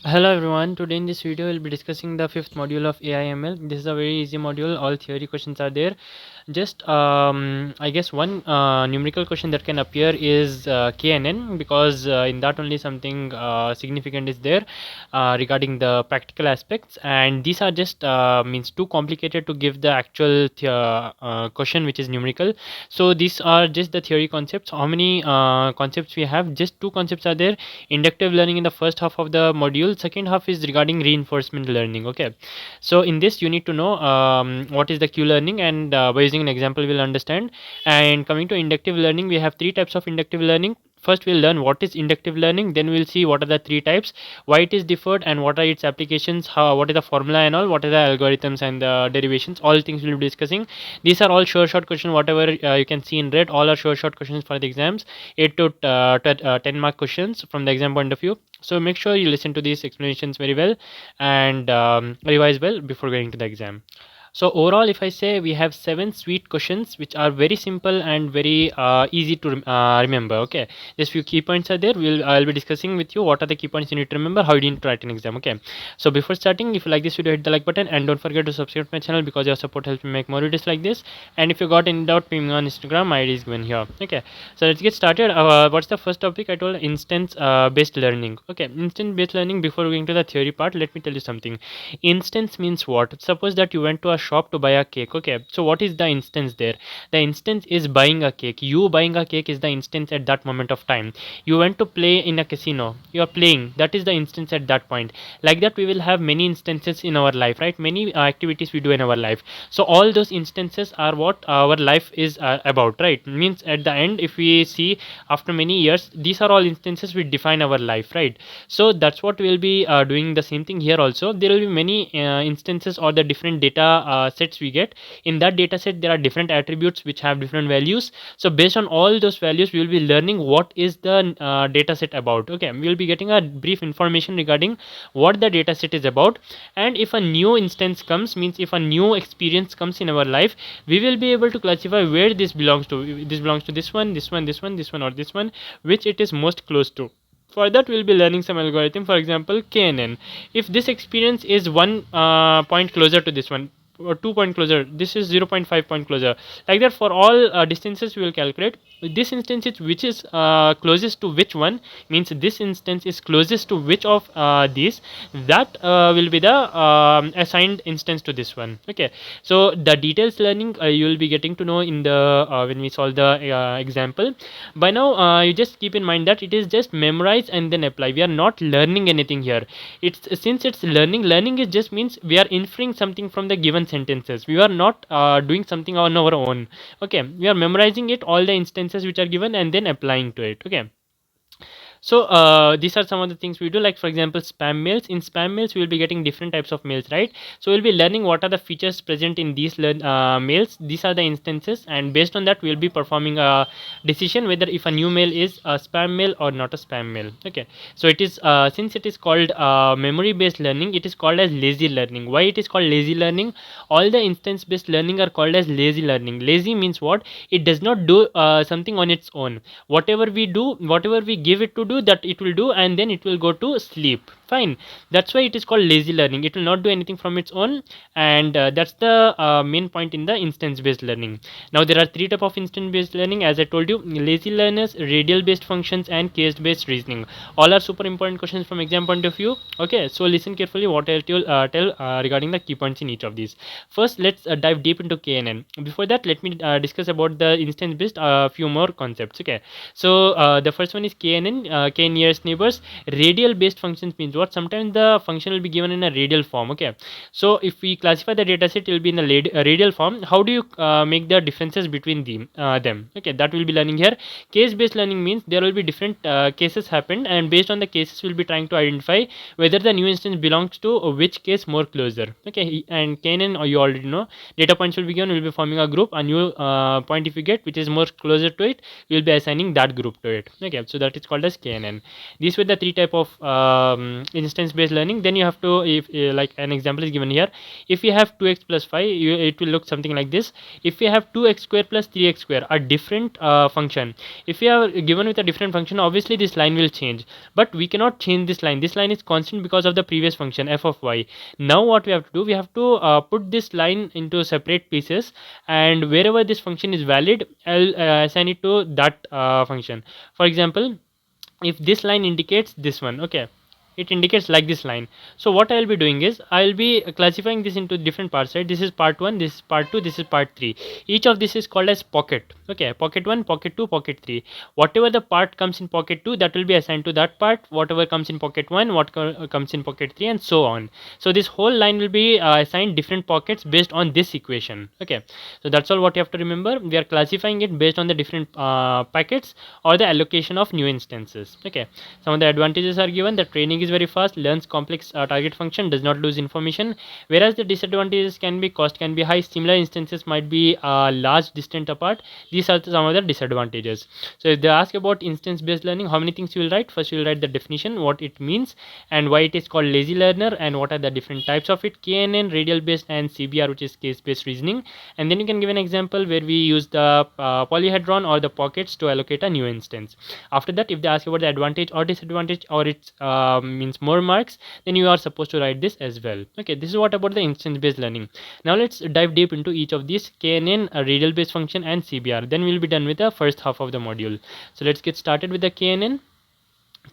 Hello everyone, today in this video we'll be discussing the fifth module of AI/ML. This is a very easy module, all theory questions are there. Just I guess one numerical question that can appear is KNN, because in that only something significant is there regarding the practical aspects, and these are just means too complicated to give the actual question which is numerical. So these are just the theory concepts. How many concepts we have? Just two concepts are there: inductive learning in the first half of the module, second half is regarding reinforcement learning. Okay, so in this you need to know what is the Q learning, and by using an example we'll understand. And coming to inductive learning, we have three types of inductive learning. First we'll learn what is inductive learning, then we'll see what are the three types, why it is differed, and what are its applications, how, what is the formula and all, what are the algorithms and the derivations. All things we'll be discussing. These are all sure shot questions. Whatever you can see in red, all are sure shot questions for the exams. 8 to 10 mark questions from the exam point of view. So make sure you listen to these explanations very well and revise well before going to the exam. So overall, if I say, we have 7 sweet questions which are very simple and very easy to remember. Okay, just few key points are there. I'll be discussing with you what are the key points you need to remember, how you need to write an exam. Okay, so before starting, if you like this video, hit the like button and don't forget to subscribe to my channel, because your support helps me make more videos like this. And if you got any doubt, ping me on Instagram, my ID is given here. Okay, so let's get started. What's the first topic? I told instance based learning. Okay, instance based learning. Before going to the theory part, let me tell you something. Instance means what? Suppose that you went to a shop to buy a cake. Okay, so what is the instance there? The instance is buying a cake. You buying a cake is the instance at that moment of time. You went to play in a casino, you are playing, that is the instance at that point. Like that we will have many instances in our life, right? Many activities we do in our life. So all those instances are what our life is about, right? Means at the end, if we see after many years, these are all instances which define our life, right? So that's what we'll be doing the same thing here also. There will be many instances or the different data sets we get. In that data set there are different attributes which have different values. So based on all those values, we will be learning what is the data set about. Okay, we will be getting a brief information regarding what the data set is about. And if a new instance comes, means if a new experience comes in our life, we will be able to classify where this belongs to. This belongs to this one, this one, this one, this one, or this one, which it is most close to. For that we'll be learning some algorithm. For example, KNN. If this experience is 1 point closer to this one, or 2 point closer, this is 0.5 point closer, like that for all distances we will calculate this instance is which is closest to which one, means this instance is closest to which of these, that will be the assigned instance to this one. Okay, so the details learning you will be getting to know in the when we solve the example. By now you just keep in mind that it is just memorize and then apply. We are not learning anything here. It's since it's learning is just means we are inferring something from the given sentences. We are not doing something on our own. Okay, we are memorizing it, all the instances which are given, and then applying to it. Okay, so these are some of the things we do. Like for example, spam mails. In spam mails we will be getting different types of mails, right? So we'll be learning what are the features present in these mails. These are the instances, and based on that we'll be performing a decision whether if a new mail is a spam mail or not a spam mail. Okay, so it is since it is called memory based learning, it is called as lazy learning. Why it is called lazy learning? All the instance based learning are called as lazy learning. Lazy means what? It does not do something on its own. Whatever we do, whatever we give it to do, that it will do, and then it will go to sleep. Fine, that's why it is called lazy learning. It will not do anything from its own, and that's the main point in the instance based learning. Now there are three type of instance based learning, as I told you: lazy learners, radial based functions, and case based reasoning. All are super important questions from exam point of view. Okay, so listen carefully what I tell regarding the key points in each of these. First, let's dive deep into KNN. Before that, let me discuss about the instance based few more concepts. Okay, so the first one is KNN, k nearest neighbors. Radial based functions means what? Sometimes the function will be given in a radial form. Okay, so if we classify the data set, it will be in a radial form. How do you make the differences between them? Okay, that will be learning here. Case based learning means there will be different cases happened, and based on the cases we'll be trying to identify whether the new instance belongs to which case more closer. Okay, and KNN you already know, data points will be given, we'll be forming a group. A new point if you get which is more closer to it, we will be assigning that group to it. Okay, so that is called as KNN. These were the three type of instance based learning. Then you have to, if like an example is given here, if you have 2x plus 5, it will look something like this. If you have 2x square plus 3x square, a different function, if you are given with a different function, obviously this line will change, but we cannot change this line. This line is constant because of the previous function f of y. Now what we have to do, we have to put this line into separate pieces, and wherever this function is valid, I'll assign it to that function. For example, if this line indicates this one, okay, it indicates like this line. So what I'll be doing is I'll be classifying this into different parts, right? This is part 1, this is part 2, this is part 3. Each of this is called as pocket. Okay, pocket 1, pocket 2, pocket 3. Whatever the part comes in pocket 2, that will be assigned to that part. Whatever comes in pocket 1, what comes in pocket 3, and so on. So this whole line will be assigned different pockets based on this equation. Okay, so that's all what you have to remember. We are classifying it based on the different packets or the allocation of new instances. Okay, some of the advantages are given. The training is very fast, learns complex target function, does not lose information, whereas the disadvantages can be cost can be high, similar instances might be large distant apart. These are some of the disadvantages. So if they ask about instance based learning, how many things you will write? First you will write the definition, what it means and why it is called lazy learner, and what are the different types of it: KNN, radial based, and CBR, which is case based reasoning. And then you can give an example where we use the polyhedron or the pockets to allocate a new instance. After that, if they ask about the advantage or disadvantage, or it means more marks, then you are supposed to write this as well. Okay, this is what about the instance based learning. Now let's dive deep into each of these: KNN, radial based function, and CBR. Then we'll be done with the first half of the module. So let's get started with the KNN.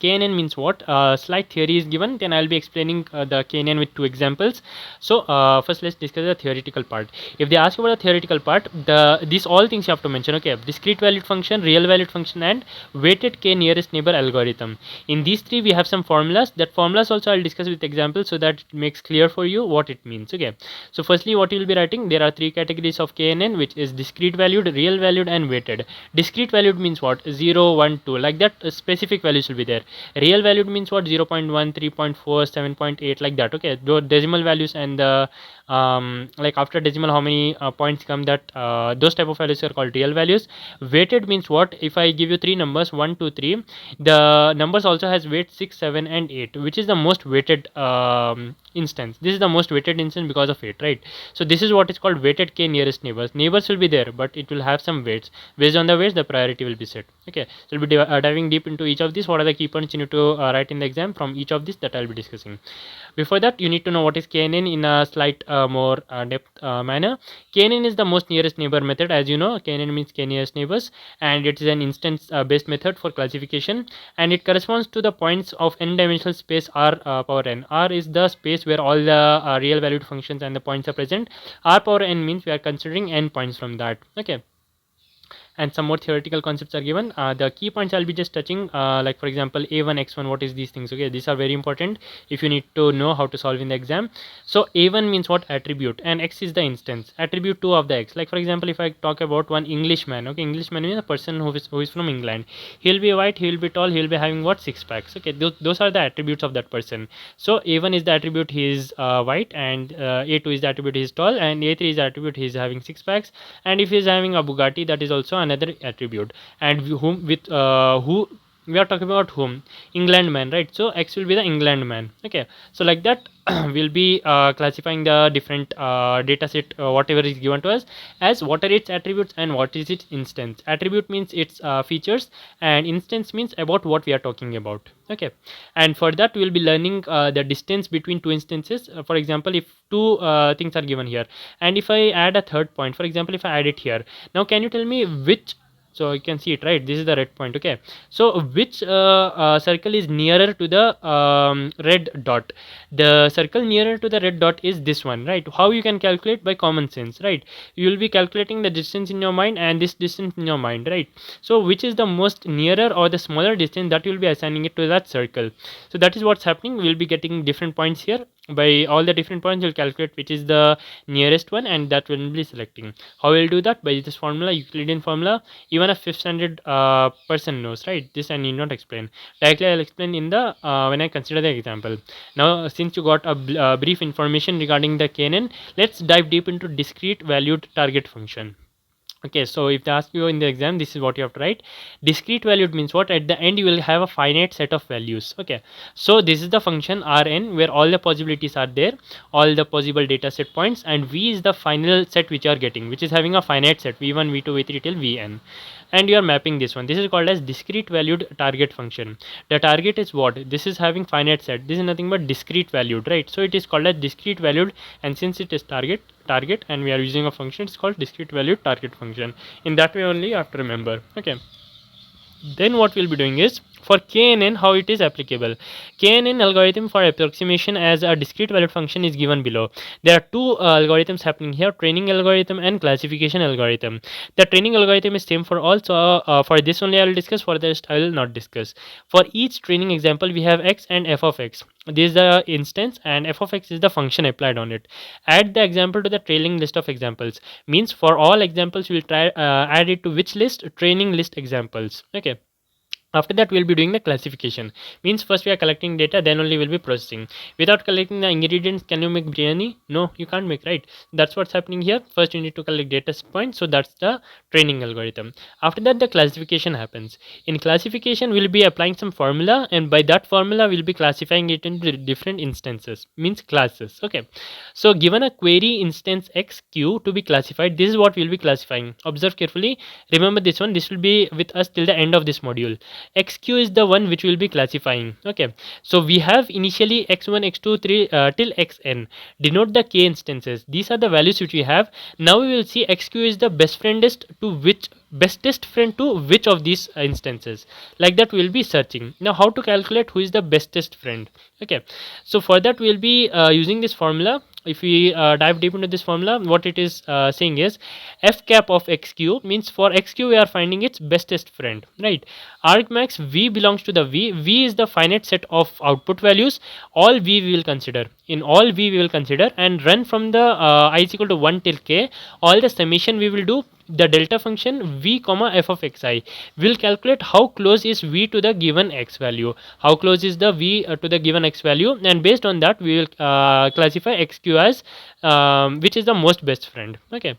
KNN means what? Slight theory is given, then I'll be explaining the KNN with two examples. So first let's discuss the theoretical part. If they ask about the theoretical part, these all things you have to mention. Okay, discrete valued function, real valued function, and weighted k nearest neighbor algorithm. In these three we have some formulas. That formulas also I'll discuss with examples so that it makes clear for you what it means. Okay, so firstly what you will be writing, there are three categories of KNN, which is discrete valued, real valued, and weighted. Discrete valued means what? 0, 1, 2, like that. Specific values will be there. Real valued means what? 0 0.1, 3.4, 7.8, like that. Okay, those decimal values and the like after decimal how many points come, that those type of values are called real values. Weighted means what? If I give you three numbers 1, 2, 3, the numbers also has weight 6, 7, and 8, which is the most weighted instance. This is the most weighted instance because of it, right? So this is what is called weighted k nearest neighbors. Neighbors will be there, but it will have some weights. Based on the weights, the priority will be set. Okay, so we'll be diving deep into each of these. What are the key points you need to write in the exam from each of these, that I'll be discussing. Before that, you need to know what is KNN in a slight more depth manner. KNN is the most nearest neighbor method. As you know, KNN means k nearest neighbors, and it is an instance based method for classification, and it corresponds to the points of n dimensional space R power n. R is the space where all the real valued functions and the points are present. R power n means we are considering n points from that. Okay, and some more theoretical concepts are given. The key points I'll be just touching, like for example a1, x1, what is these things. Okay, these are very important if you need to know how to solve in the exam. So a1 means what? Attribute, and x is the instance. Attribute 2 of the x, like for example if I talk about one Englishman. Okay, Englishman means a person who is from England. He'll be white, he'll be tall, he'll be having what? 6 packs. Okay, those are the attributes of that person. So a1 is the attribute he is white, and a2 is the attribute he is tall, and a3 is the attribute he is having 6 packs, and if he is having a Bugatti, that is also another attribute. And whom with who we are talking about, whom? England man, right? So x will be the England man. Okay, so like that we'll be classifying the different data set, whatever is given to us, as what are its attributes and what is its instance. Attribute means its features, and instance means about what we are talking about. Okay, and for that we'll be learning the distance between two instances. For example, if two things are given here, and if I add a third point, for example if I add it here, now can you tell me which, so you can see it, right? This is the red point. Okay, so which circle is nearer to the red dot? The circle nearer to the red dot is this one, right? How you can calculate? By common sense, right? You will be calculating the distance in your mind and this distance in your mind, right? So which is the most nearer or the smaller distance, that you will be assigning it to that circle. So that is what's happening. We will be getting different points here. By all the different points you'll calculate which is the nearest one, and that will be selecting. How we'll do that? By this formula, Euclidean formula. Even a 5th standard person knows, right? This I need not explain. Directly I'll explain in the when I consider the example. Now since you got a brief information regarding the KNN, let's dive deep into discrete valued target function. Okay, so if they ask you in the exam, this is what you have to write. Discrete valued means what? At the end you will have a finite set of values. Okay, so this is the function Rn where all the possibilities are there, all the possible data set points, and V is the final set which you are getting, which is having a finite set v1, v2, v3 till vn, and you are mapping this one. This is called as discrete valued target function. The target is what? This is having finite set. This is nothing but discrete valued, right? So it is called as discrete valued, and since it is target and we are using a function, it's called discrete valued target function. In that way only you have to remember. Okay, then what we'll be doing is for KNN how it is applicable. KNN algorithm for approximation as a discrete valued function is given below. There are two algorithms happening here, training algorithm and classification algorithm. The training algorithm is same for all, so for this only I will discuss, for the rest I will not discuss. For each training example we have x and f of x. This is the instance and f of x is the function applied on it. Add the example to the trailing list of examples, means for all examples we will try add it to which list? Training list examples. Okay, after that we will be doing the classification, means first we are collecting data, then only we'll be processing. Without collecting the ingredients, can you make biryani? No, you can't make, right? That's what's happening here. First you need to collect data points, so that's the training algorithm. After that the classification happens. In classification we'll be applying some formula, and by that formula we'll be classifying it into different instances, means classes. Okay, so given a query instance xq to be classified, this is what we'll be classifying. Observe carefully, remember this one, this will be with us till the end of this module. xq is the one which will be classifying. Okay, so we have initially x1 x2 3 till xn, denote the k instances. These are the values which we have. Now we will see xq is the bestest friend to which of these instances. Like that we will be searching. Now how to calculate who is the bestest friend? Okay, so for that we will be using this formula. If we dive deep into this formula, what it is saying is f cap of xq, means for xq we are finding its bestest friend, right? Argmax v belongs to the v is the finite set of output values. All v we will consider, in all v we will consider, and run from the I is equal to 1 till k, all the summation we will do the delta function v comma f of xi. Will calculate how close is v to the given x value, how close is the v to the given x value, and based on that we will classify xq as which is the most best friend. Okay,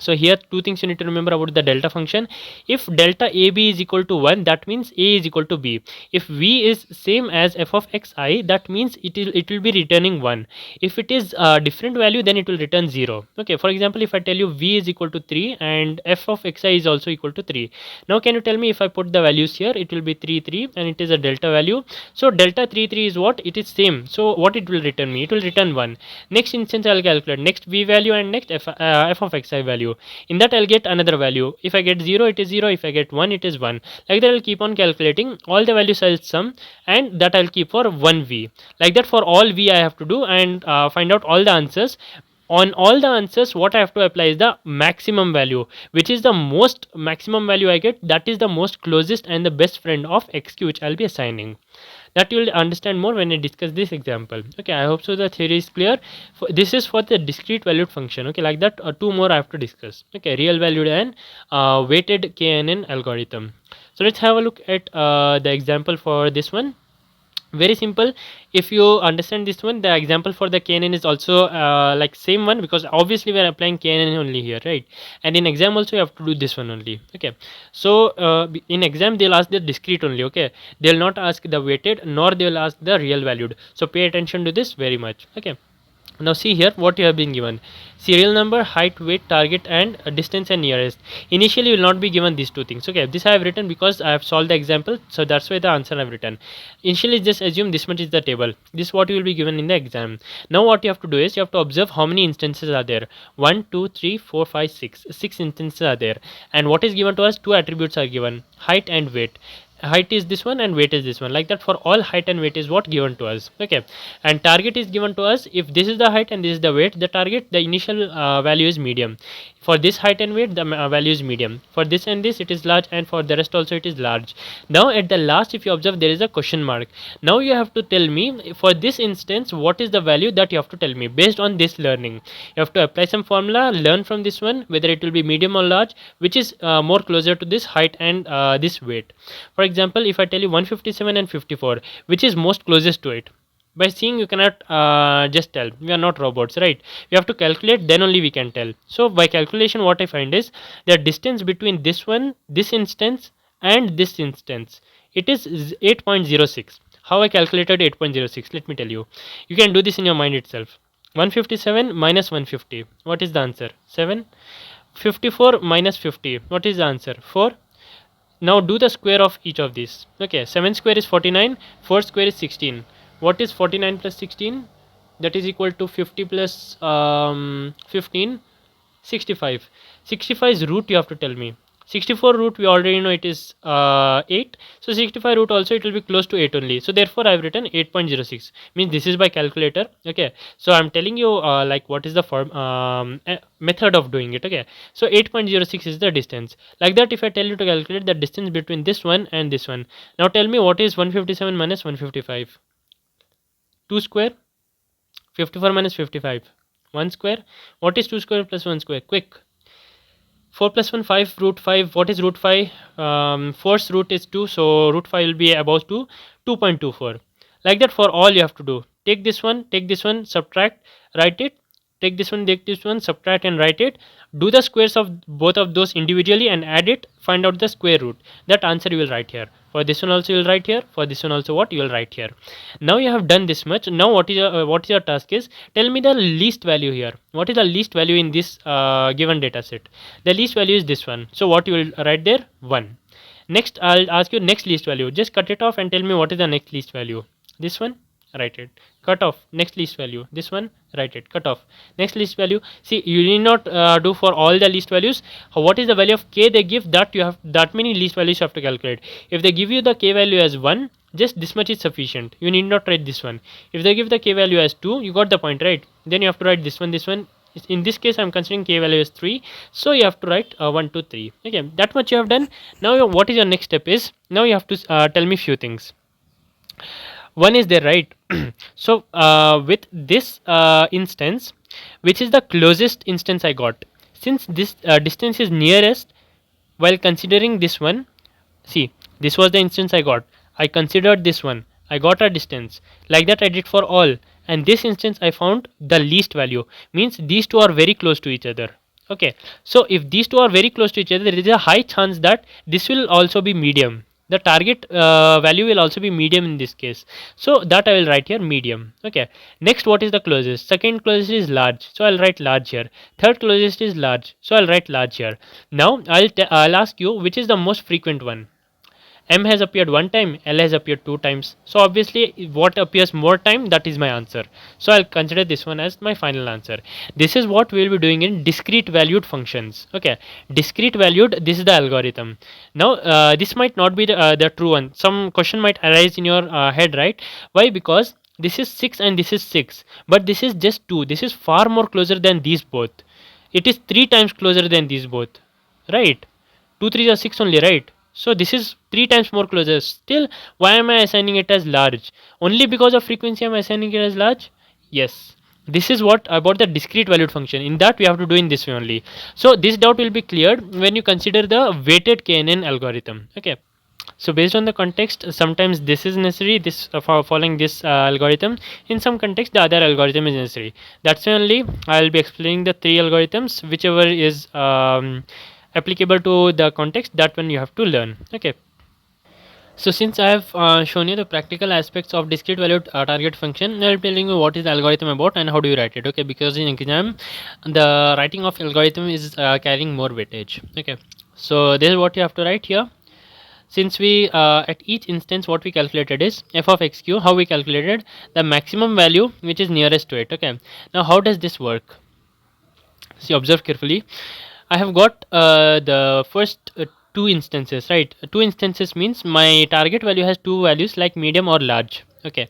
so here two things you need to remember about the delta function. If delta ab is equal to 1, that means a is equal to b. If v is same as f of xi, that means it will be returning 1. If it is a different value, then it will return 0. Okay, for example, if I tell you v is equal to 3 and f of xi is also equal to 3, now can you tell me if I put the values here, it will be 3 3 and it is a delta value. So delta 3 3 is what? It is same, so what it will return me? It will return 1. Next instance I will calculate next v value and next f of xi value. In that I'll get another value. If I get 0, it is 0. If I get 1, it is 1. Like that I'll keep on calculating. All the values I'll sum, and that I'll keep for 1v. Like that for all v I have to do, and find out all the answers. On all the answers, what I have to apply is the maximum value, which is the most maximum value I get. That is the most closest and the best friend of xq, which I'll be assigning. That you will understand more when I discuss this example. Okay, I hope so the theory is clear. This is for the discrete valued function. Okay, like that two more I have to discuss. Okay, real valued and weighted KNN algorithm. So let's have a look at the example for this one. Very simple. If you understand this one, the example for the KNN is also like same one, because obviously we are applying KNN only here, right? And in exam also you have to do this one only. Okay, so in exam they'll ask the discrete only. Okay, they'll not ask the weighted, nor they will ask the real valued, so pay attention to this very much. Okay, now see here what you have been given: serial number, height, weight, target, and distance and nearest. Initially you will not be given these two things. Okay, this I have written because I have solved the example, so that's why the answer I have written. Initially just assume this much is the table. This is what you will be given in the exam. Now what you have to do is you have to observe how many instances are there. 1 2 3 4 5 6 instances are there, and what is given to us? Two attributes are given: height and weight. Height is this one and weight is this one. Like that for all, height and weight is what given to us. Okay, and target is given to us. If this is the height and this is the weight, the target, the initial value is medium. For this height and weight, the value is medium. For this and this, it is large, and for the rest also it is large. Now at the last, if you observe, there is a question mark. Now you have to tell me for this instance what is the value that you have to tell me based on this learning. You have to apply some formula, learn from this one whether it will be medium or large, which is more closer to this height and this weight. For example, if I tell you 157 and 54, which is most closest to it? By seeing you cannot just tell. We are not robots, right? We have to calculate, then only we can tell. So by calculation, what I find is the distance between this one, this instance, and this instance, it is 8.06. How I calculated 8.06? Let me tell you. You can do this in your mind itself. 157 minus 150. What is the answer? 7. 54 minus 50. What is the answer? 4. Now do the square of each of these. Okay, 7 square is 49, 4 square is 16. What is 49 plus 16? That is equal to 50 plus 15, 65. 65 is root, you have to tell me. 64 root we already know it is 8. So 65 root also it will be close to 8 only. So therefore I have written 8.06. Means this is by calculator. Okay. So I am telling you like what is the method of doing it. Okay. So 8.06 is the distance. Like that, if I tell you to calculate the distance between this one and this one. Now tell me what is 157 minus 155. 2 square. 54 minus 55. 1 square. What is 2 square plus 1 square? Quick. 4 plus 1 5 root 5. What is root 5? 4's root is 2, so root 5 will be about 2.24. Like that for all you have to do. Take this one, subtract, write it. Take this one, subtract and write it. Do the squares of both of those individually and add it. Find out the square root. That answer you will write here. For this one also you will write here. For this one also what you will write here. Now you have done this much. Now what is your task is? Tell me the least value here. What is the least value in this given data set? The least value is this one. So what you will write there? 1. Next I'll ask you next least value. Just cut it off and tell me what is the next least value. This one, write it. Cut off. Next least value. This one, write it. Cut off. Next least value. See, you need not do for all the least values. What is the value of k they give? That you have, that many least values you have to calculate. If they give you the k value as 1, just this much is sufficient. You need not write this one. If they give the k value as 2, you got the point, right? Then you have to write this one. In this case, I'm considering k value as 3, so you have to write 1, 2, 3. Okay, that much you have done. Now what is your next step is? Now you have to tell me few things. One is there, right? So with this instance, which is the closest instance I got, since this distance is nearest, while considering this one, see, this was the instance I considered this one, I got a distance. Like that I did for all, and this instance I found the least value. Means these two are very close to each other. Okay, so if these two are very close to each other, there is a high chance that this will also be medium. The target value will also be medium in this case, so that I will write here medium. Okay, next, what is the closest? Second closest is large, so I'll write large here. Third closest is large, so I'll write large here. Now I'll ask you which is the most frequent one. M has appeared one time, L has appeared two times. So obviously what appears more time, that is my answer. So I'll consider this one as my final answer. This is what we will be doing in discrete valued functions. Okay, discrete valued, this is the algorithm. Now this might not be the true one. Some question might arise in your head, right? Why? Because this is 6 and this is 6, but this is just 2. This is far more closer than these both. It is 3 times closer than these both, right? 2 3s are 6 only, right? So this is 3 times more closer. Still, why am I assigning it as large? Only because of frequency am I assigning it as large? Yes. This is what about the discrete valued function. In that we have to do in this way only. So this doubt will be cleared when you consider the weighted KNN algorithm. Okay. So based on the context, sometimes this is necessary, this for following this algorithm. In some context, the other algorithm is necessary. That's why only I will be explaining the 3 algorithms, whichever is applicable to the context, that one you have to learn. Okay, so since I have shown you the practical aspects of discrete valued target function, I'll be telling you what is the algorithm about and how do you write it. Okay, because in exam the writing of algorithm is carrying more weightage. Okay, so this is what you have to write here. Since we at each instance what we calculated is f of xq, how we calculated the maximum value which is nearest to it. Okay, now how does this work? See, observe carefully. I have got the first 2 instances, right? 2 instances means my target value has 2 values like medium or large. Okay,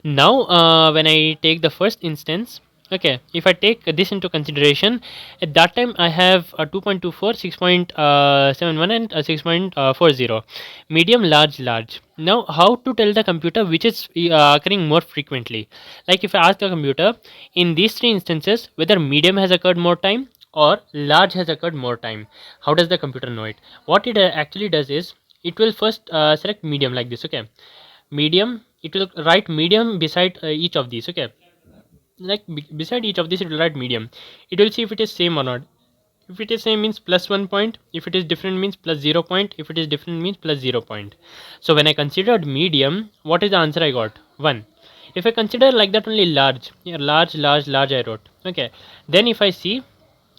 now when I take the first instance, okay, if I take this into consideration, at that time I have 2.24, 6.71 and 6.40, medium, large, large. Now how to tell the computer which is occurring more frequently? Like if I ask the computer in these 3 instances whether medium has occurred more time or large has occurred more time, how does the computer know it? What it actually does is it will first select medium like this. Okay, medium, it will write medium beside each of these. Okay, like beside each of these it will write medium. It will see if it is same or not. If it is same means plus 1 point, if it is different means plus 0 point, if it is different means plus 0 point. So when I considered medium, what is the answer I got? 1. If I consider like that only large, yeah, large I wrote. Okay, then if I see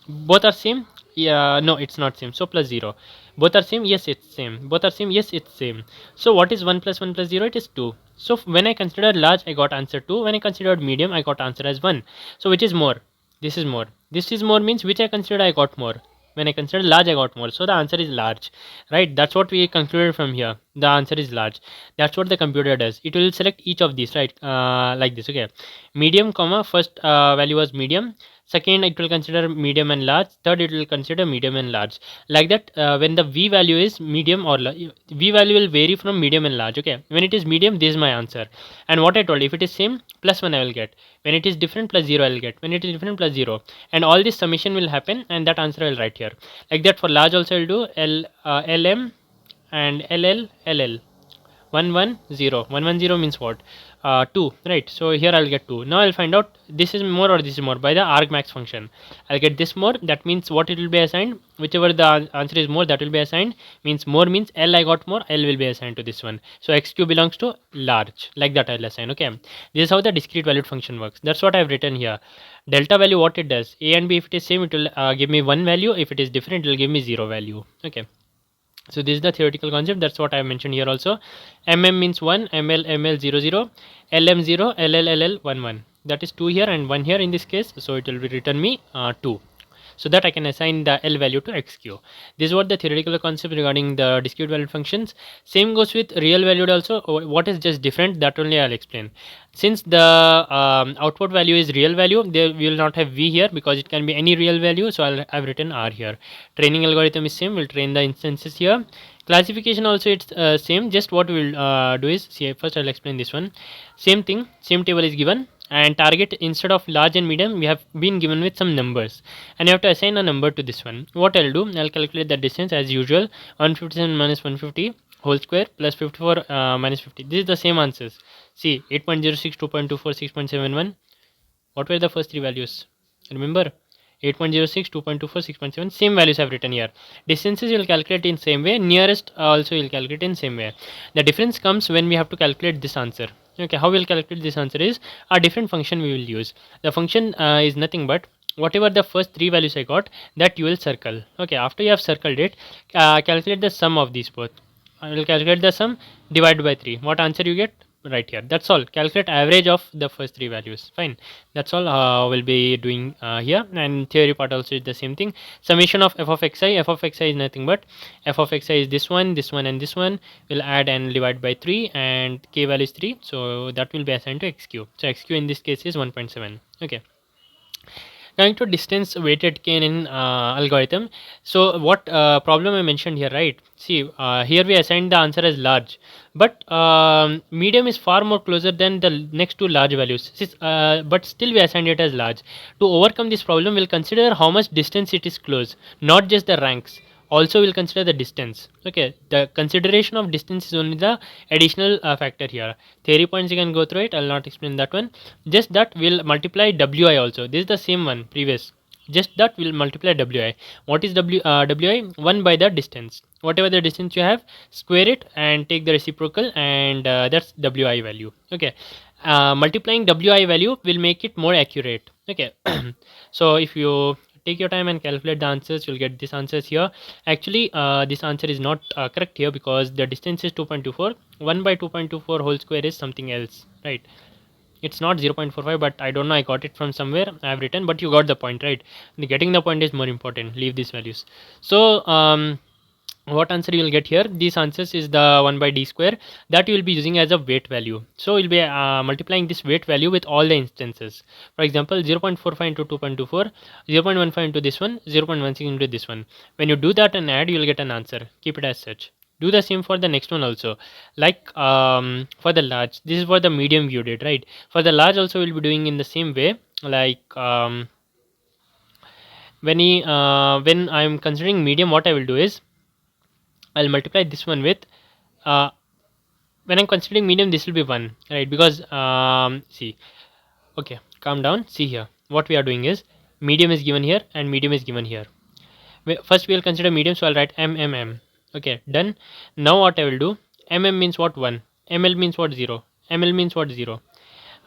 both are same, yeah, no, it's not same, so plus 0. Both are same, yes, it's same. Both are same, yes, it's same. So what is 1 plus 1 plus 0? It is 2. So when I considered large, I got answer 2. When I considered medium, I got answer as 1. So which is more? This is more. This is more means which I considered I got more. When I consider large, I got more. So the answer is large, right? That's what we concluded from here. The answer is large. That's what the computer does. It will select each of these, right? Like this. Okay, medium, comma, first value was medium. Second, it will consider medium and large. Third, it will consider medium and large. Like that, when the v value is medium or v value will vary from medium and large. Okay, when it is medium, this is my answer. And what I told, if it is same, plus 1 I will get. When it is different, plus 0 I will get. When it is different, plus 0. And all this summation will happen, and that answer I will write here. Like that, for large also I will do LM and LL. 110. 110 means what? 2, right? So here I'll get 2. Now I'll find out this is more or this is more by the argmax function. I'll get this more. That means what it will be assigned, whichever the answer is more, that will be assigned. Means more means L I got more, L will be assigned to this one. So xq belongs to large, like that I'll assign. Okay, this is how the discrete valued function works. That's what I've written here. Delta value, what it does, a and b, if it is same, it will give me 1 value. If it is different, it will give me 0 value. Okay, so this is the theoretical concept. That's what I mentioned here also. Mm means 1, ml 0 0, lm 0, ll 1 1. That is 2 here and 1 here in this case. So it will be return me 2. So that I can assign the L value to xq. This is what the theoretical concept regarding the discrete valued functions. Same goes with real valued also. What is just different, that only I'll explain. Since the output value is real value, there we will not have v here because it can be any real value. So I've written r here. Training algorithm is same. We'll train the instances here. Classification also it's same. Just what we'll do is, see, first I'll explain this one. Same thing, same table is given, and target, instead of large and medium, we have been given with some numbers, and you have to assign a number to this one. What I'll do, I'll calculate the distance as usual. 157 minus 150 whole square plus 54 minus 50. This is the same answers. See, 8.06, 2.24, 6.71. What were the first three values? Remember, 8.06, 2.24, 6.7. Same values I've written here. Distances you will calculate in same way. Nearest also you will calculate in same way. The difference comes when we have to calculate this answer. Okay, how we will calculate this answer is a different function we will use. The function is nothing but whatever the first three values I got, that you will circle. Okay, after you have circled it, calculate the sum of these both. I will calculate the sum, divide by 3. What answer you get? Right here. That's all. Calculate average of the first three values. Fine. That's all we'll be doing here. And theory part also is the same thing. Summation of f of xi. F of xi is nothing but f of xi is this one, and this one. We'll add and divide by 3, and k value is 3. So that will be assigned to xq. So xq in this case is 1.7. Okay. Coming to distance weighted k-NN algorithm. So what problem I mentioned here, right? See, here we assigned the answer as large, but medium is far more closer than the next two large values. But still we assigned it as large. To overcome this problem, we'll consider how much distance it is close, not just the ranks. Also we'll consider the distance. Okay, the consideration of distance is only the additional factor here. Theory points you can go through it, I'll not explain that one. Just that we'll multiply wi also. This is the same one previous. Just that we'll multiply wi. What is wi? 1 by the distance. Whatever the distance you have, square it and take the reciprocal, and that's wi value. Okay, multiplying wi value will make it more accurate. Okay, so if you take your time and calculate the answers, you'll get these answers here. Actually this answer is not correct here because the distance is 2.24. 1 by 2.24 whole square is something else, right? It's not 0.45, but I don't know, I got it from somewhere, I have written, but you got the point, right? Getting the point is more important. Leave these values. So what answer you will get here? These answers is the 1 by d square that you will be using as a weight value. So you'll be multiplying this weight value with all the instances. For example, 0.45 into 2.24, 0.15 into this one, 0.16 into this one. When you do that and add, you will get an answer. Keep it as such. Do the same for the next one also. Like for the large, this is for the medium you did, right? For the large also we'll be doing in the same way. Like when I'm considering medium, what I will do is I'll multiply this one with uh, when I'm considering medium, this will be 1, right? Because see, okay, calm down. See here, what we are doing is medium is given here and medium is given here. First we will consider medium, so I'll write m. Okay, done. Now what I will do, means what? 1. ml means what? 0. ml means what? 0.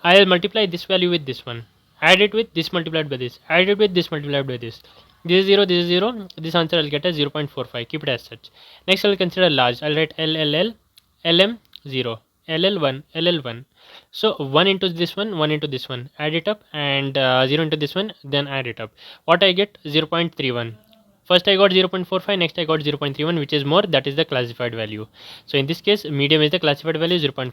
I'll multiply this value with this one, add it with this multiplied by this, add it with this multiplied by this. This is 0, this is 0. This answer I'll get as 0.45. Keep it as such. Next I'll consider large. I'll write LLL, LM 0, LL1, LL1. So 1 into this one, 1 into this one, add it up, and 0 into this one, then add it up. What I get? 0.31. First I got 0.45, next I got 0.31, which is more, that is the classified value. So in this case, medium is the classified value, 0.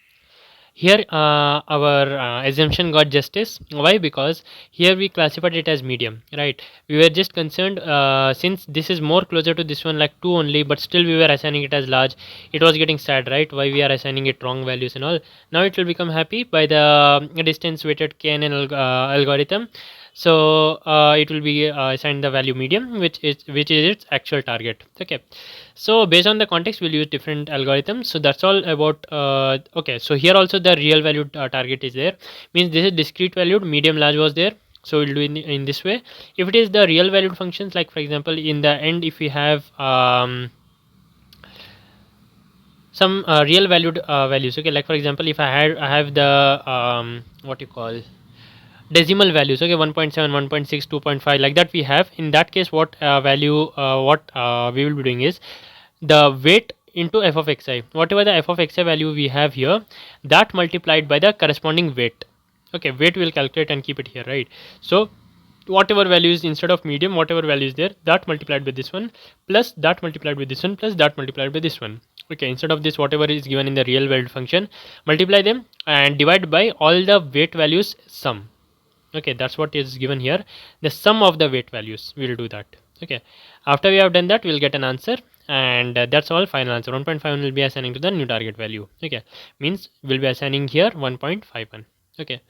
Here our assumption got justice. Why? Because here we classified it as medium, right? We were just concerned since this is more closer to this one, like 2 only, but still we were assigning it as large. It was getting sad, right? Why we are assigning it wrong values and all. Now it will become happy by the distance weighted KNN algorithm. So it will be assigned the value medium, which is its actual target. Okay, so based on the context we'll use different algorithms. So that's all about okay, so here also the real valued target is there, means this is discrete valued, medium, large was there. So we'll do in this way. If it is the real valued functions, like for example in the end, if we have some real valued values, okay, like for example if I have the what you call decimal values, okay, 1.7, 1.6, 2.5, like that we have. In that case, what value what we will be doing is the weight into f of xi, whatever the f of xi value we have here, that multiplied by the corresponding weight. Okay, weight will calculate and keep it here, right? So whatever value is instead of medium, whatever value is there, that multiplied by this one, plus that multiplied by this one, plus that multiplied by this one. Okay, instead of this, whatever is given in the real world function, multiply them and divide by all the weight values sum. Okay, that's what is given here, the sum of the weight values. We will do that. Okay, after we have done that, we'll get an answer, and that's all. Final answer 1.51 will be assigning to the new target value. Okay, means we'll be assigning here 1.51. Okay,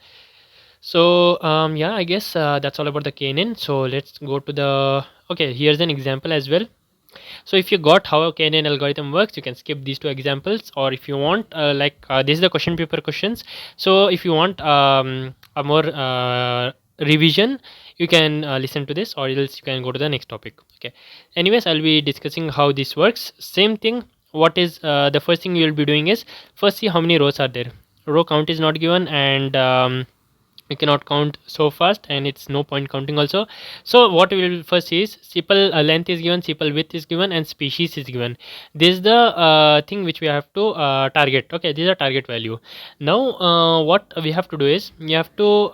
so yeah, I guess that's all about the KNN. So let's go to the, okay, here's an example as well. So if you got how a KNN algorithm works, you can skip these two examples, or if you want this is the question paper questions. So if you want a more revision, you can listen to this, or else you can go to the next topic. Okay, anyways, I'll be discussing how this works. Same thing. What is the first thing you will be doing is first see how many rows are there. Row count is not given, and we cannot count so fast, and it's no point counting also. So what we will first see is sepal length is given, sepal width is given, and species is given. This is the thing which we have to target. Okay, this is a target value. Now what we have to do is you have to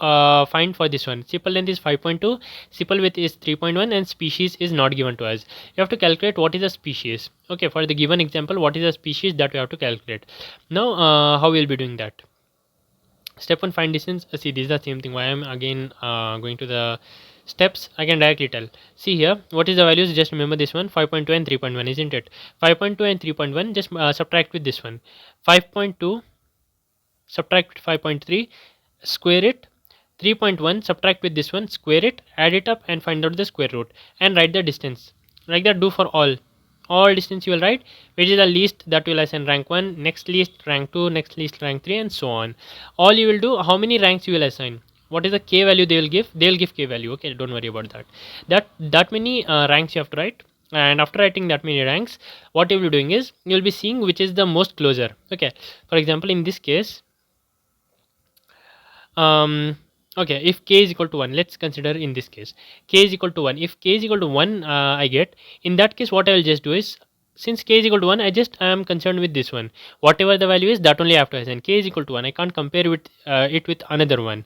find for this one. Sepal length is 5.2, sepal width is 3.1, and species is not given to us. You have to calculate what is a species. Okay, for the given example, what is a species, that we have to calculate. Now how we will be doing that? Step 1, find distance. See, this is the same thing. Why I'm again going to the steps, I can directly tell. See here, what is the values? Just remember this one, 5.2 and 3.1, isn't it? 5.2 and 3.1, just subtract with this one. 5.2 subtract 5.3, square it. 3.1 subtract with this one, square it, add it up, and find out the square root, and write the distance. Like that, do for all distance you will write, which is the least, that will assign rank 1, next least rank 2, next least rank 3, and so on. All you will do, how many ranks you will assign, what is the k value they will give, they will give k value. Okay, don't worry about that many ranks you have to write. And after writing that many ranks, what you will be doing is you will be seeing which is the most closer. Okay, for example in this case, okay, if k is equal to 1, let's consider in this case k is equal to 1. If k is equal to 1 I get, in that case what I will just do is, since k is equal to 1, I am concerned with this one. Whatever the value is, that only I have to assign. K is equal to 1, I can't compare with it with another one,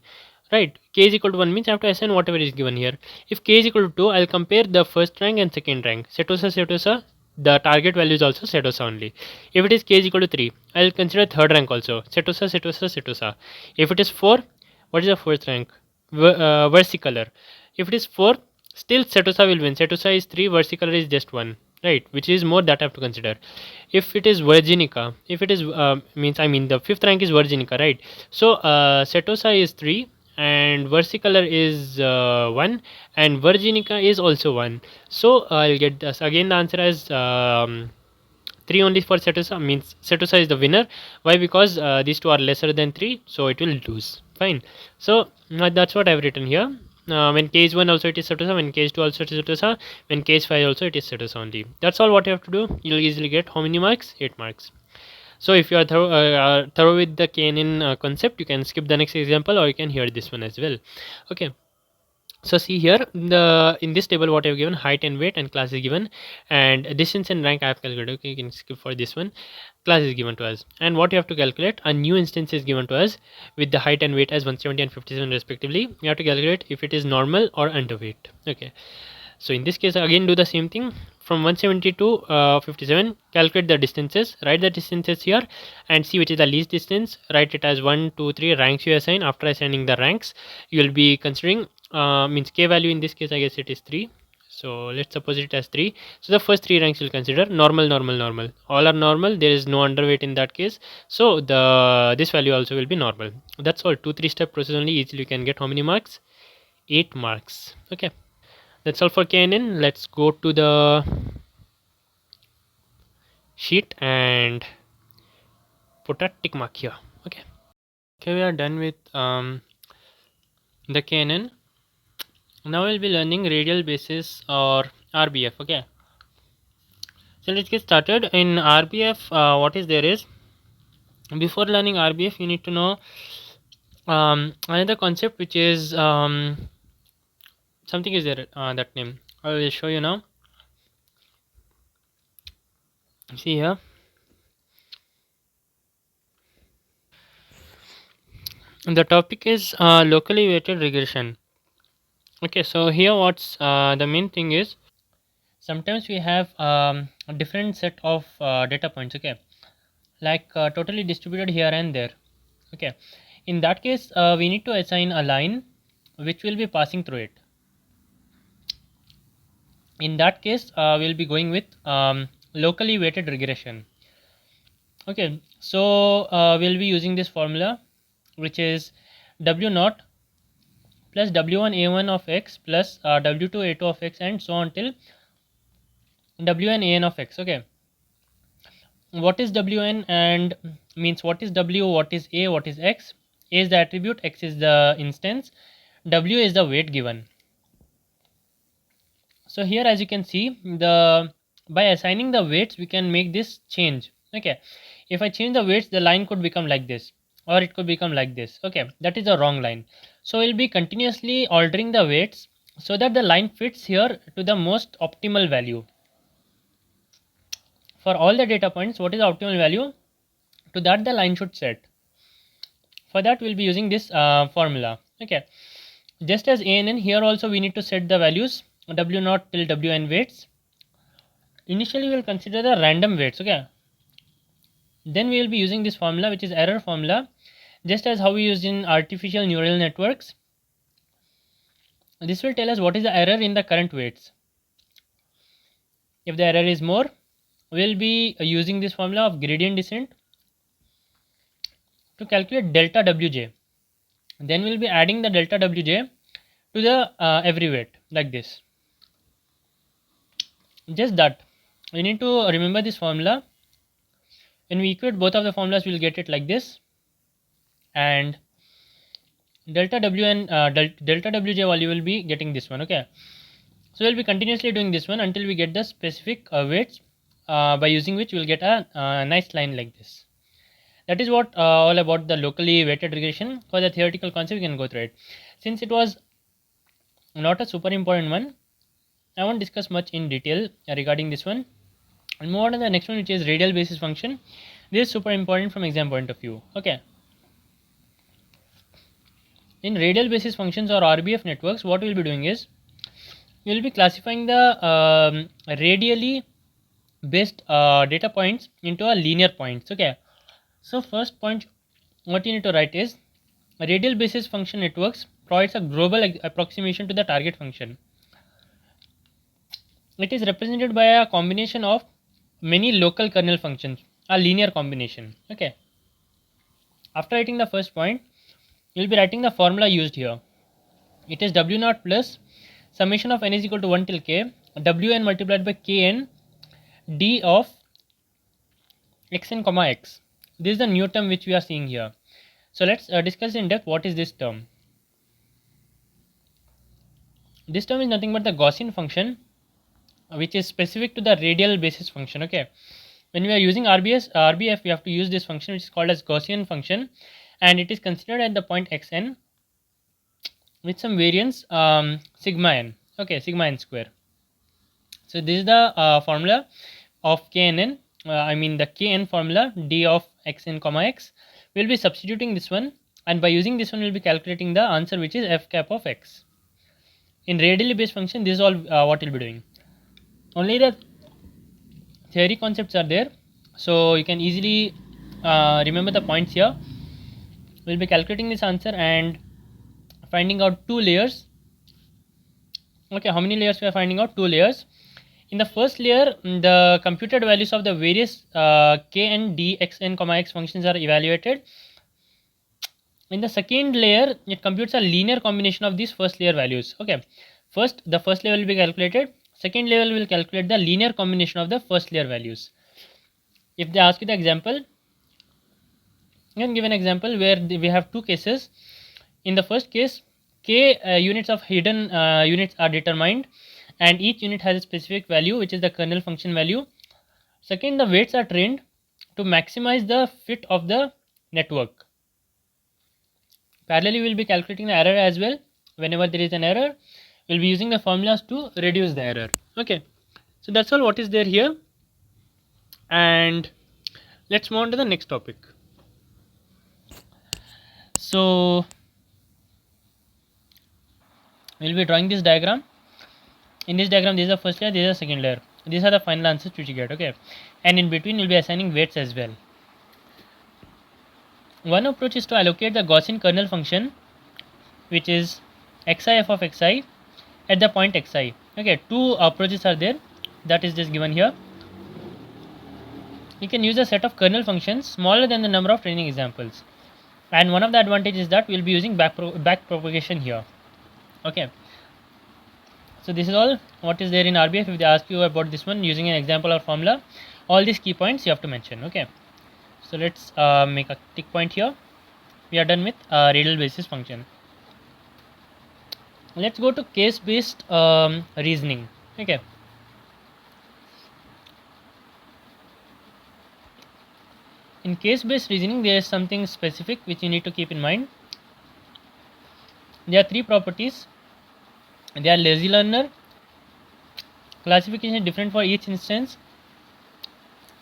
right? K is equal to 1 means I have to assign whatever is given here. If k is equal to 2, I'll compare the first rank and second rank. Setosa, the target value is also Setosa only. If it is k is equal to 3, I'll consider third rank also. Setosa. If it is 4, what is the fourth rank? Versicolor. If it is 4, still Setosa will win. Setosa is 3, Versicolor is just 1, right? Which is more, that I have to consider. If it is Virginica, if it is the fifth rank is Virginica, right? So Setosa is 3 and Versicolor is 1 and Virginica is also 1. So I'll get this again, the answer as 3 only for Setosa means Setosa is the winner. Why? Because these two are lesser than 3, so it will lose. Fine. So that's what I've written here. When k is 1 also it is Setosa, when k is 2 also it is Setosa, when k is 5 also it is Setosa only. That's all what you have to do. You'll easily get how many marks? 8 marks. So if you are thorough with the KNN concept, you can skip the next example or you can hear this one as well. Okay. So see here in this table what I've given, height and weight and class is given, and distance and rank I have calculated. Okay, you can skip for this one. Class is given to us, and what you have to calculate, a new instance is given to us with the height and weight as 170 and 57 respectively. You have to calculate if it is normal or underweight. Okay, so in this case again do the same thing. From 170 to 57, calculate the distances, write the distances here and see which is the least distance. Write it as 1 2 3 ranks you assign. After assigning the ranks, you will be considering means k value. In this case I guess it is 3, so let's suppose it as 3. So the first 3 ranks will consider normal, normal, normal. All are normal, there is no underweight in that case, so this value also will be normal. That's all. 2-3 step process only. Easily you can get how many marks? 8 marks. Okay, that's all for KNN. Let's go to the sheet and put a tick mark here. Okay, we are done with the KNN. Now we'll be learning radial basis or RBF. Okay, so let's get started. In RBF, what is there is, before learning RBF you need to know another concept, which is something is there, that name I will show you now. See here, the topic is locally weighted regression. Okay, so here what's the main thing is, sometimes we have a different set of data points. Okay, like totally distributed here and there. Okay, in that case we need to assign a line which will be passing through it. In that case we'll be going with locally weighted regression. Okay, so we'll be using this formula, which is w naught plus w1 a1 of x plus w2 a2 of x and so on till wn an of x. Okay, what is wn and means what is w, what is a, what is x? A is the attribute, x is the instance, w is the weight given. So here as you can see, by assigning the weights we can make this change. Okay, if I change the weights, the line could become like this or it could become like this. Okay, that is the wrong line. So we'll be continuously altering the weights so that the line fits here to the most optimal value. For all the data points, what is the optimal value? To that the line should set. For that we'll be using this formula. Okay, just as ANN, here also we need to set the values w naught till wn weights. Initially we will consider the random weights. Okay, then we will be using this formula, which is error formula, just as how we use in artificial neural networks. This will tell us what is the error in the current weights. If the error is more, we will be using this formula of gradient descent to calculate delta wj. Then we will be adding the delta wj to the every weight like this. Just that we need to remember this formula. When we equate both of the formulas, we will get it like this, and delta w and delta wj value will be getting this one. Okay, so we'll be continuously doing this one until we get the specific weights by using which we will get a nice line like this. That is what all about the locally weighted regression. For the theoretical concept, you can go through it. Since it was not a super important one, I won't discuss much in detail regarding this one. And move on to the next one, which is radial basis function. This is super important from exam point of view. Okay, in radial basis functions or RBF networks, what we'll be doing is we will be classifying the radially based data points into a linear points. Okay, so first point what you need to write is, radial basis function networks provides a global approximation to the target function. It is represented by a combination of many local kernel functions, a linear combination. Okay, after writing the first point, you will be writing the formula used here. It is w naught plus summation of n is equal to 1 till k wn multiplied by kn d of xn comma x. This is the new term which we are seeing here. So let's discuss in depth what is this term. This term is nothing but the Gaussian function, which is specific to the radial basis function. Okay, when we are using RBF, we have to use this function which is called as Gaussian function, and it is considered at the point xn with some variance sigma n. Okay, sigma n square. So this is the formula of kn. I mean the kn formula d of xn comma x. We will be substituting this one, and by using this one, we will be calculating the answer, which is f cap of x. In radially based function, this is all what we'll be doing. Only the theory concepts are there, so you can easily remember the points here. We'll be calculating this answer and finding out two layers. Okay, how many layers we are finding out? Two layers. In the first layer, the computed values of the various k and d xn comma x functions are evaluated. In the second layer, it computes a linear combination of these first layer values. Okay, first the first layer will be calculated. Second level will calculate the linear combination of the first layer values. If they ask you the example, you can give an example where we have two cases. In the first case, k units of hidden units are determined, and each unit has a specific value, which is the kernel function value. Second, the weights are trained to maximize the fit of the network. Parallelly, we will be calculating the error as well. Whenever there is an error, we will be using the formulas to reduce the error. Okay, so that's all what is there here, and let's move on to the next topic. So we will be drawing this diagram. In this diagram, this is the first layer, this is the second layer. These are the final answers which you get. Okay, and in between, we'll be assigning weights as well. One approach is to allocate the Gaussian kernel function, which is xi f of xi at the point xi. Okay, two approaches are there, that is just given here. You can use a set of kernel functions smaller than the number of training examples, and one of the advantages is that we'll be using back propagation here. Okay, so this is all what is there in RBF. If they ask you about this one using an example or formula, all these key points you have to mention. Okay, so let's make a tick point here. We are done with radial basis function. Let's go to case based reasoning. Okay, in case based reasoning, there is something specific which you need to keep in mind. There are three properties. They are lazy learner, classification is different for each instance,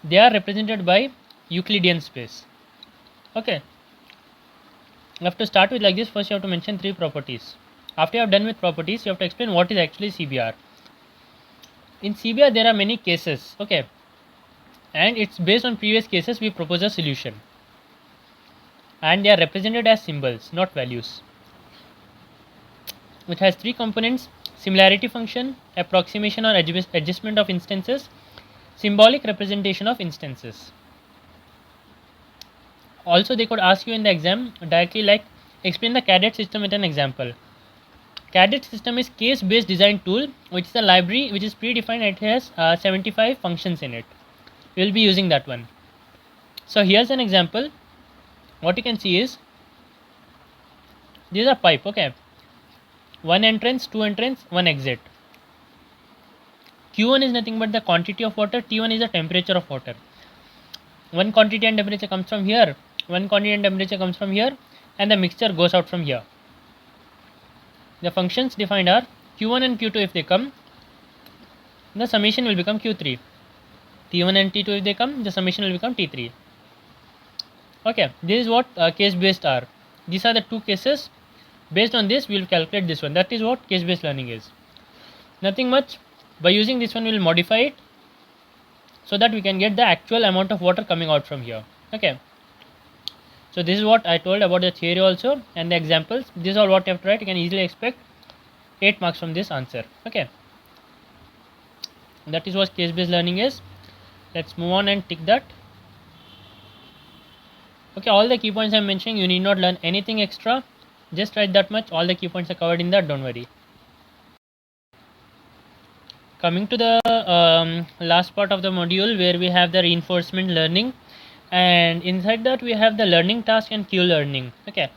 they are represented by Euclidean space. Okay, you have to start with like this. First you have to mention three properties. After you have done with properties, you have to explain what is actually CBR. In CBR there are many cases. Okay, and it's based on previous cases we propose a solution, and they are represented as symbols, not values. Which has three components: similarity function, approximation or adjustment of instances, symbolic representation of instances. Also they could ask you in the exam directly, like, explain the cadet system with an example. Cadet system is case based design tool, which is a library which is predefined. It has 75 functions in it. We will be using that one. So here's an example. What you can see is these are pipe. Okay, one entrance, two entrance, one exit. Q1 is nothing but the quantity of water, T1 is the temperature of water. One quantity and temperature comes from here, one quantity and temperature comes from here, and the mixture goes out from here. The functions defined are Q1 and Q2. If they come, the summation will become Q3. T1 and T2, if they come, the summation will become T3. Okay, this is what case based are. These are the two cases. Based on this, we will calculate this one. That is what case based learning is. Nothing much. By using this one, we will modify it so that we can get the actual amount of water coming out from here. Okay, so this is what I told about the theory also, and the examples. This is all what you have to write. You can easily expect 8 marks from this answer. Okay, that is what case based learning is. Let's move on and tick that. Okay, all the key points I am mentioning, you need not learn anything extra. Just write that much. All the key points are covered in that, don't worry. Coming to the last part of the module, where we have the reinforcement learning. and inside that we have the learning task and Q learning. Okay,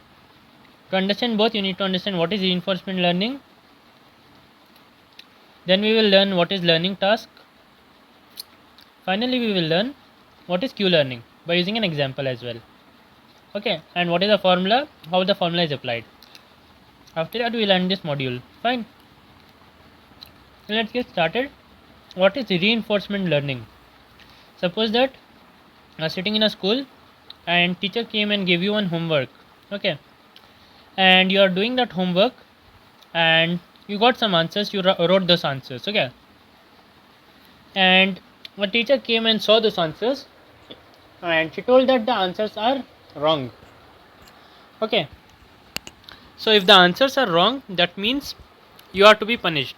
to understand both you need to understand what is reinforcement learning, then we will learn what is learning task, finally we will learn what is Q learning by using an example as well. Okay, and what is the formula, how the formula is applied. After that we will end this module. Fine, let's get started. What is reinforcement learning? Suppose that sitting in a school and teacher came and gave you one homework. Okay, and you are doing that homework and you got some answers, you wrote those answers. Okay, and a teacher came and saw those answers and she told that the answers are wrong. Okay, so if the answers are wrong, that means you are to be punished.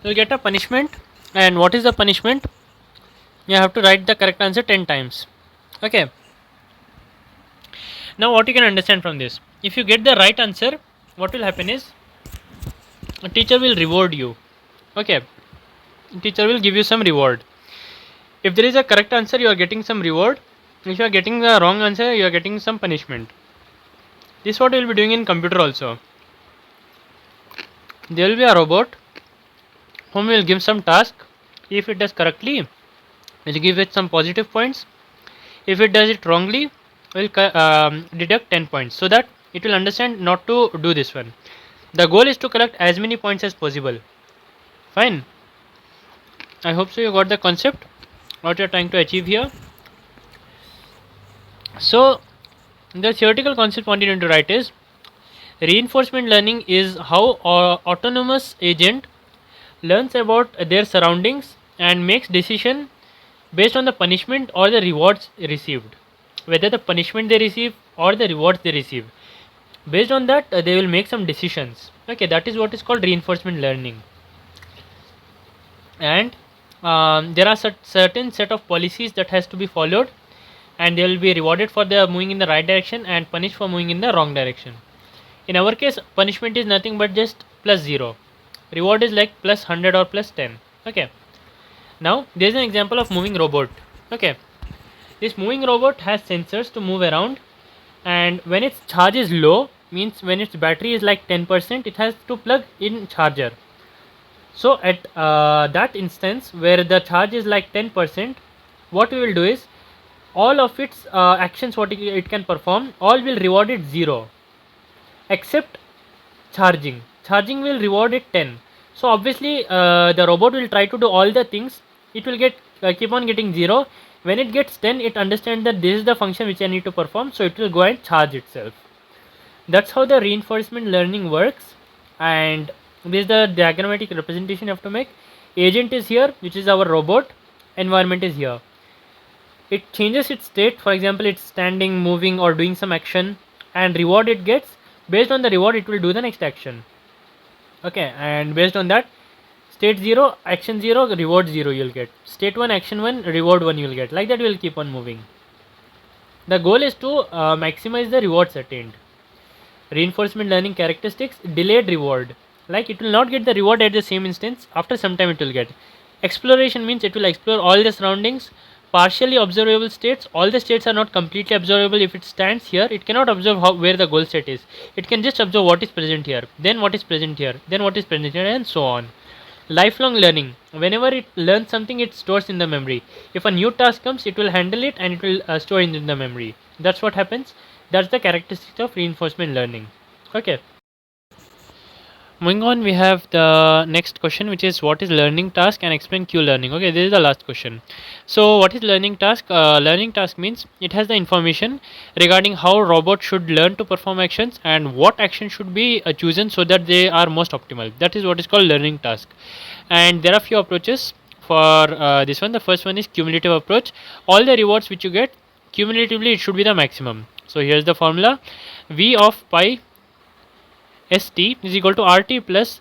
You'll get a punishment, and what is the punishment? You have to write the correct answer 10 times. Okay, now what you can understand from this, if you get the right answer, what will happen is a teacher will reward you. Okay, teacher will give you some reward. If there is a correct answer, you are getting some reward. If you are getting the wrong answer, you are getting some punishment. This is what we will be doing in computer also. There will be a robot whom we will give some task. If it does correctly, we will give it some positive points. If it does it wrongly, we will deduct 10 points, so that it will understand not to do this one. The goal is to collect as many points as possible. Fine, I hope so you got the concept, what you are trying to achieve here. So the theoretical concept what you need to write is, reinforcement learning is how an autonomous agent learns about their surroundings and makes decision based on the punishment or the rewards received. Whether the punishment they receive or the rewards they receive, based on that they will make some decisions. Okay, that is what is called reinforcement learning. And there are certain set of policies that has to be followed, and they will be rewarded for the moving in the right direction and punished for moving in the wrong direction. In our case, punishment is nothing but just plus 0, reward is like plus 100 or plus 10. Okay, now there is an example of moving robot. Okay, this moving robot has sensors to move around, and when its charge is low, means when its battery is like 10%, it has to plug in charger. So at that instance where the charge is like 10%, what we will do is all of its actions what it can perform, all will reward it 0, except charging. Charging will reward it 10. So obviously the robot will try to do all the things, it will get keep on getting 0. When it gets 10, it understands that this is the function which I need to perform, so it will go and charge itself. That's how the reinforcement learning works, and this is the diagrammatic representation you have to make. Agent is here, which is our robot, environment is here. It changes its state, for example it's standing, moving or doing some action, and reward it gets, based on the reward it will do the next action. Okay, and based on that, state 0, action 0, reward 0 you will get, state 1, action 1, reward 1 you will get, like that we will keep on moving. The goal is to maximize the rewards attained. Reinforcement learning characteristics: delayed reward, like it will not get the reward at the same instance, after some time it will get. Exploration means it will explore all the surroundings. Partially observable states: all the states are not completely observable. If it stands here, it cannot observe where the goal state is, it can just observe what is present here, then what is present here, then what is present here, and so on. Lifelong learning: whenever it learns something, it stores in the memory. If a new task comes, it will handle it and it will store in the memory. That's what happens. That's the characteristic of reinforcement learning. Okay, moving on, we have the next question, which is what is learning task, and explain Q learning. Okay, this is the last question. So what is learning task? Learning task means it has the information regarding how robot should learn to perform actions and what action should be chosen so that they are most optimal. That is what is called learning task. And there are few approaches for this one. The first one is cumulative approach. All the rewards which you get, cumulatively it should be the maximum. So here's the formula: V of pi st is equal to rt plus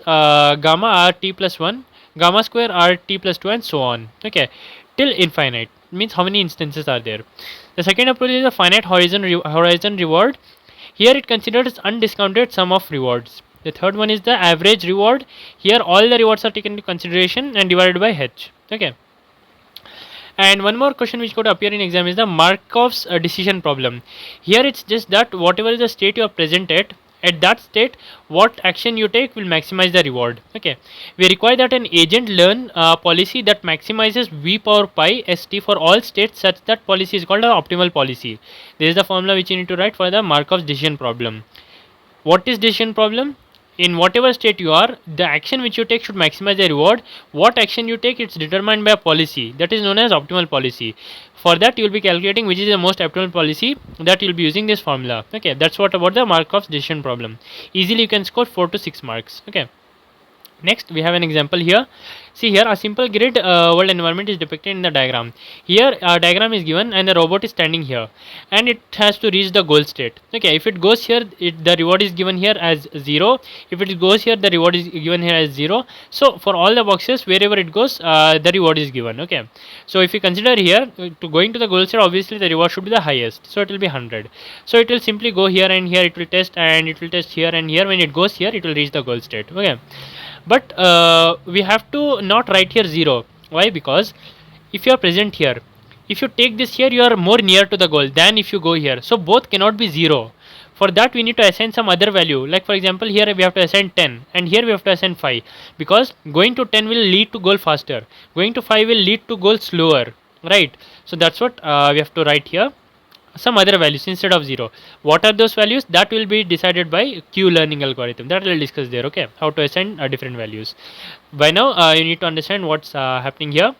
gamma rt plus 1, gamma square rt plus 2, and so on. Okay, till infinite, means how many instances are there. The second approach is a finite horizon reward. Here it considers undiscounted sum of rewards. The third one is the average reward. Here all the rewards are taken into consideration and divided by h. Okay, And one more question which could appear in exam is the Markov's decision problem. Here it's just that whatever is the state you are present at that state, what action you take will maximize the reward. Okay, we require that an agent learn a policy that maximizes v power pi st for all states such that policy is called an optimal policy. This is the formula which you need to write for the Markov's decision problem. What is decision problem? In whatever state you are, the action which you take should maximize the reward. What action you take, it's determined by a policy that is known as optimal policy. For that you will be calculating which is the most optimal policy, that you will be using this formula. Okay, that's what about the Markov's decision problem. Easily you can score 4 to 6 marks. Okay, next we have an example here. See here, a simple grid world environment is depicted in the diagram. Here a diagram is given and the robot is standing here and it has to reach the goal state. Okay, if it goes here, the reward is given here as 0. If it goes here, the reward is given here as 0. So for all the boxes wherever it goes, the reward is given. Okay, so if you consider here to going to the goal state, obviously the reward should be the highest, so it will be 100. So it will simply go here and here, it will test and it will test here and here. When it goes here, it will reach the goal state. Okay, but we have to not write here 0. Why? Because if you are present here, if you take this here, you are more near to the goal than if you go here, so both cannot be 0. For that we need to assign some other value, like for example here we have to assign 10 and here we have to assign 5, because going to 10 will lead to goal faster, going to 5 will lead to goal slower, right? So that's what we have to write here, some other values instead of 0. What are those values? That will be decided by Q learning algorithm, that we'll discuss there. Okay, how to assign different values. By now you need to understand what's happening here,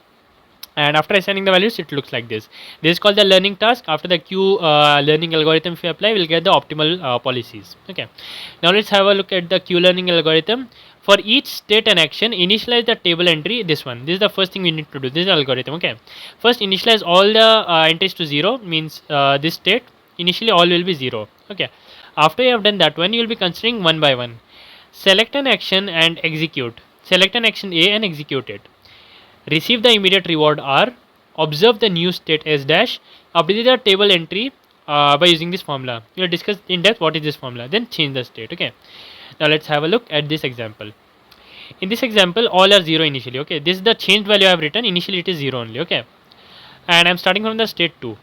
and after assigning the values it looks like this. This is called the learning task. After the Q learning algorithm if you apply, we'll get the optimal policies. Okay, now let's have a look at the Q learning algorithm. For each state and action, initialize the table entry. This is the first thing we need to do. This is the algorithm. Okay, first initialize all the entries to 0, means this state initially all will be 0. Okay, after you have done that one, you will be considering one by one. Select an action and execute. Select an action A and execute it. Receive the immediate reward R. Observe the new state S dash. Update the table entry by using this formula. We will discuss in depth what is this formula. Then change the state. Okay, now let's have a look at this example. In this example, all are 0 initially. Okay, this is the changed value I have written. Initially it is 0 only. Okay, and I am starting from the state 2.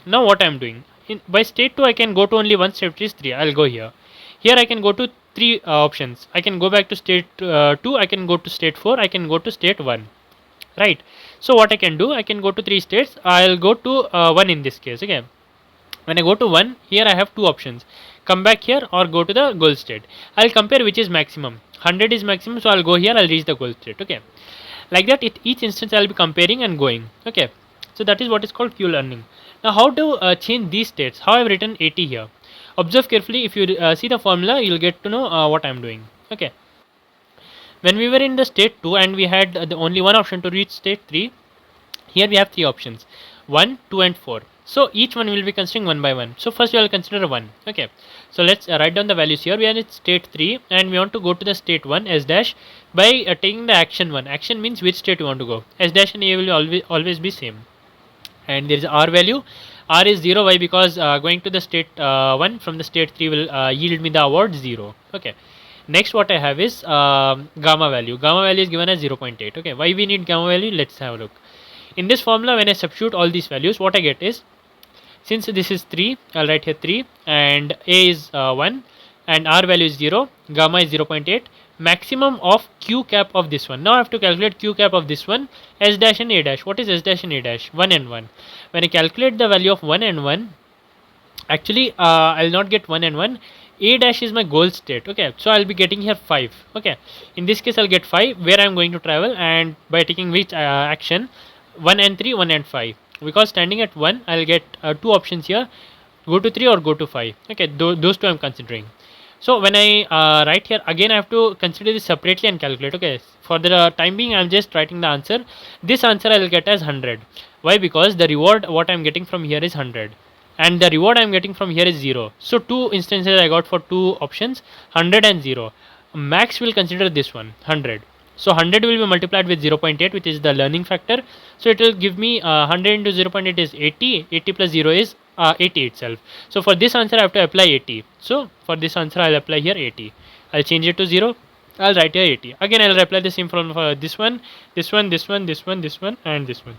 Now what I am doing, by state 2 I can go to only one state, which is 3. I will go here. Here I can go to 3 options. I can go back to state 2, I can go to state 4, I can go to state 1, right? So what I can do, I can go to 3 states. I will go to 1 in this case. Okay, when I go to 1, here I have 2 options, come back here or go to the goal state. I will compare which is maximum. 100 is maximum, so I will go here, I will reach the goal state. Okay, like that each instance I will be comparing and going. Okay, so that is what is called Q learning. Now how to change these states? How I have written 80 here. Observe carefully. If you see the formula, you will get to know what I am doing. Okay, when we were in the state 2 and we had the only one option to reach state 3, here we have 3 options, 1, 2 and 4. So each one will be considering one by one. So first we will consider 1. Okay, so let's write down the values here. We are in state 3 and we want to go to the state 1 S dash by taking the action 1. Action means which state you want to go. S dash and A will always be same. And there is R value. R is 0. Why? Because going to the state 1 from the state 3 will yield me the award 0. Okay, next what I have is gamma value. Gamma value is given as 0.8. Okay, why we need gamma value? Let's have a look. In this formula, when I substitute all these values, what I get is, since this is 3, I'll write here 3 and A is 1 and R value is 0, gamma is 0.8, maximum of Q cap of this one. Now I have to calculate Q cap of this one, S dash and A dash. What is S dash and A dash? 1 and 1. When I calculate the value of 1 and 1, actually I'll not get 1 and 1. A dash is my goal state. Okay, so I'll be getting here 5. Okay, in this case I'll get 5 where I'm going to travel, and by taking which action, 1 and 3, 1 and 5. Because standing at 1, I'll get 2 options here, go to 3 or go to 5. Okay, those two I'm considering. So when I write here, again I have to consider this separately and calculate. Okay, for the time being I'm just writing the answer. This answer I will get as 100. Why? Because the reward what I'm getting from here is 100 and the reward I'm getting from here is 0. So 2 instances I got for 2 options, 100 and 0. Max will consider this one, 100. So 100 will be multiplied with 0.8, which is the learning factor. So it will give me 100 into 0.8 is 80. 80 plus 0 is 80 itself. So for this answer I have to apply 80. So for this answer I'll apply here 80. I'll change it to 0. I'll write here 80. Again, I'll apply the same from this one, this one, this one, this one, this one, and this one.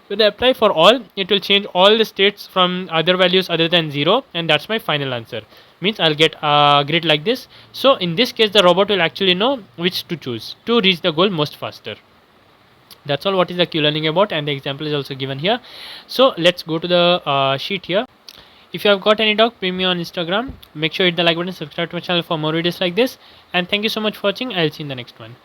When I apply for all, it will change all the states from other values other than 0, and that's my final answer. Means I'll get a grid like this. So in this case, the robot will actually know which to choose to reach the goal most faster. That's all what is the Q learning about, and the example is also given here. So let's go to the sheet here. If you have got any doubt, ping me on Instagram. Make sure you hit the like button, subscribe to my channel for more videos like this, and thank you so much for watching. I'll see you in the next one.